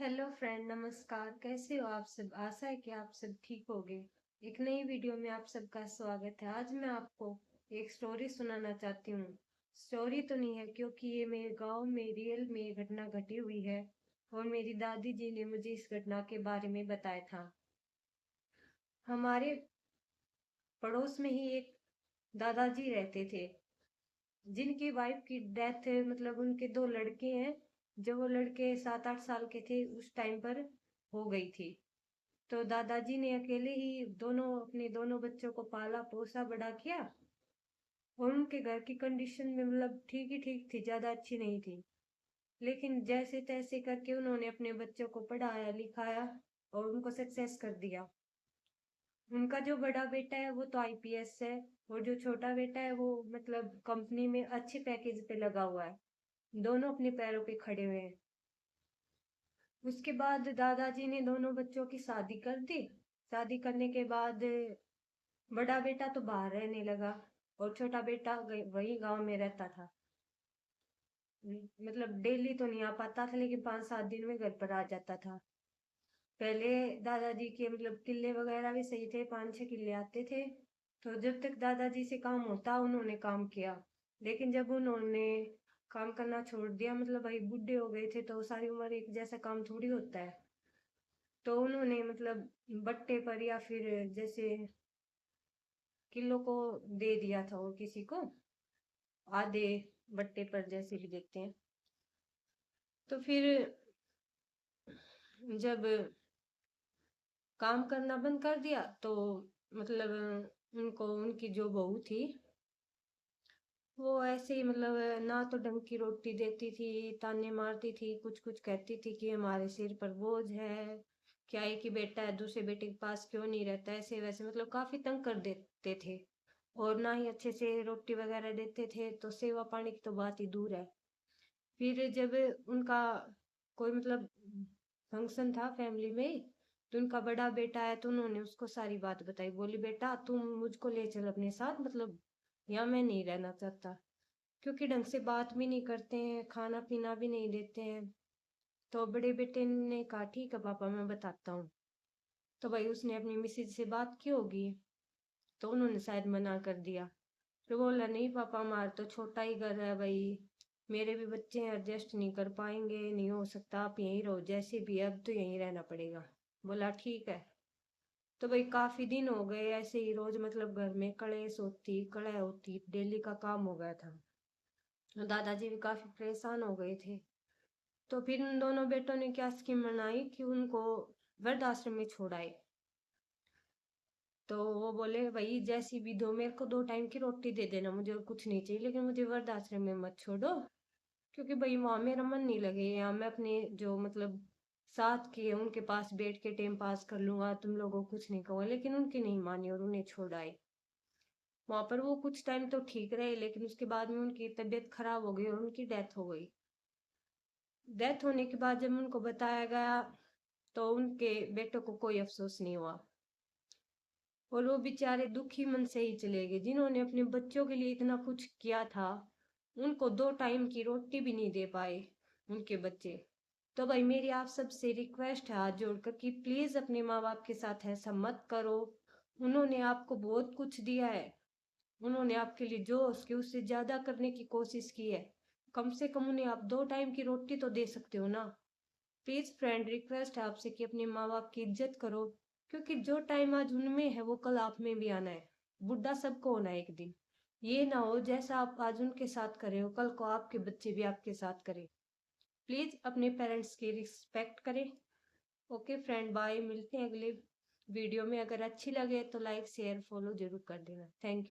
Hello friend, नमस्कार। कैसे हो आप सब? आशा है कि आप सब ठीक होंगे। एक नई वीडियो में आप सबका स्वागत है। आज मैं आपको एक स्टोरी सुनाना चाहती हूँ। स्टोरी तो नहीं है, क्योंकि ये मेरे गांव में रियल में घटना घटी हुई है और मेरी दादी जी ने मुझे इस घटना के बारे में बताया था। हमारे पड़ोस में ही एक दादाजी रहते थे, जिनकी वाइफ की डेथ, मतलब उनके दो लड़के हैं। जब वो लड़के 7-8 साल के थे उस टाइम पर हो गई थी। तो दादाजी ने अकेले ही अपने दोनों बच्चों को पाला पोसा बड़ा किया। और उनके घर की कंडीशन में मतलब ठीक ही ठीक थी, ज्यादा अच्छी नहीं थी। लेकिन जैसे तैसे करके उन्होंने अपने बच्चों को पढ़ाया लिखाया और उनको सक्सेस कर दिया। उनका जो बड़ा बेटा है वो तो आईपीएस है, और जो छोटा बेटा है वो मतलब कंपनी में अच्छे पैकेज पे लगा हुआ है। दोनों अपने पैरों पे खड़े हुए हैं। उसके बाद दादाजी ने दोनों बच्चों की शादी कर दी। शादी करने के बाद बड़ा बेटा तो बाहर रहने लगा और छोटा बेटा वही गांव में रहता था। मतलब डेली तो नहीं आ पाता था, लेकिन 5-7 दिन में घर पर आ जाता था। पहले दादाजी के मतलब किले वगैरह भी सही थे, 5-6 किले आते थे। तो जब तक दादाजी से काम होता उन्होंने काम किया। लेकिन जब उन्होंने काम करना छोड़ दिया, मतलब भाई बूढ़े हो गए थे, तो सारी उम्र एक जैसा काम थोड़ी होता है। तो उन्होंने मतलब बट्टे पर या फिर जैसे किलो को दे दिया था, और किसी को आधे बट्टे पर जैसे भी देते हैं। तो फिर जब काम करना बंद कर दिया तो मतलब उनको उनकी जो बहू थी वो ऐसे ही मतलब ना तो ढंग की रोटी देती थी, ताने मारती थी, कुछ कुछ कहती थी कि हमारे सिर पर बोझ है, क्या एक ही बेटा है, दूसरे बेटे के पास क्यों नहीं रहता, ऐसे वैसे मतलब काफी तंग कर देते थे। और ना ही अच्छे से रोटी वगैरह देते थे, तो सेवा पानी की तो बात ही दूर है। फिर जब उनका कोई मतलब फंक्शन था फैमिली में, तो उनका बड़ा बेटा है, तो उन्होंने उसको सारी बात बताई। बोली बेटा तुम मुझको ले चल अपने साथ, मतलब यहाँ मैं नहीं रहना चाहता। क्योंकि ढंग से बात भी नहीं करते हैं, खाना पीना भी नहीं देते हैं। तो बड़े बेटे ने कहा ठीक है पापा, मैं बताता हूँ। तो भाई उसने अपनी मिसेज से बात की होगी, तो उन्होंने शायद मना कर दिया। फिर बोला नहीं पापा, हमारा तो छोटा ही घर है भाई, मेरे भी बच्चे हैं, एडजस्ट नहीं कर पाएंगे, नहीं हो सकता, आप यहीं रहो, जैसे भी है, अब तो यहीं रहना पड़ेगा। बोला ठीक है। तो भाई काफी दिन हो गए ऐसे ही रोज मतलब घर में कलेश होती कलह होती, डेली का काम हो गया था। दादाजी भी काफी परेशान हो गए थे। तो फिर उन दोनों बेटों ने क्या स्कीम बनाई कि उनको वृद्धाश्रम में छोड़ाए। तो वो बोले भाई जैसी भी दो, मेरे को 2 टाइम की रोटी दे देना, मुझे और कुछ नहीं चाहिए, लेकिन मुझे वृद्धाश्रम में मत छोड़ो। क्योंकि भाई वहां मेरा मन नहीं लगे, यहाँ मैं अपने जो मतलब साथ के हैं, उनके पास बैठ के टाइम पास कर लूंगा, तुम लोगों को कुछ नहीं कहूंगा। लेकिन उनकी नहीं मानी और उन्हें छोड़ाए। वहां पर वो कुछ टाइम तो ठीक रहे, लेकिन उसके बाद में उनकी तबीयत खराब हो गई और उनकी डेथ हो गई। डेथ होने के बाद जब उनको बताया गया, तो उनके बेटों को कोई अफसोस नहीं हुआ। और वो बेचारे दुखी मन से ही चले गए, जिन्होंने अपने बच्चों के लिए इतना कुछ किया था। उनको 2 टाइम की रोटी भी नहीं दे पाए उनके बच्चे। तो भाई मेरी आप सबसे रिक्वेस्ट है हाथ जोड़कर कि प्लीज अपने माँ बाप के साथ ऐसा मत करो। उन्होंने आपको बहुत कुछ दिया है, उन्होंने आपके लिए जो हो सके उससे ज्यादा करने की कोशिश की है। कम से कम उन्हें आप 2 टाइम की रोटी तो दे सकते हो ना। प्लीज फ्रेंड, रिक्वेस्ट है आपसे कि अपने माँ बाप की इज्जत करो। क्योंकि जो टाइम आज उनमें है वो कल आप में भी आना है। बुढ़ा सबको होना है एक दिन। ये ना हो जैसा आप आज उनके साथ करे हो, कल को आपके बच्चे भी आपके साथ करें। प्लीज अपने पेरेंट्स की रिस्पेक्ट करें। ओके फ्रेंड, बाय, मिलते हैं अगले वीडियो में। अगर अच्छी लगे तो लाइक शेयर फॉलो जरूर कर देना। Thank you.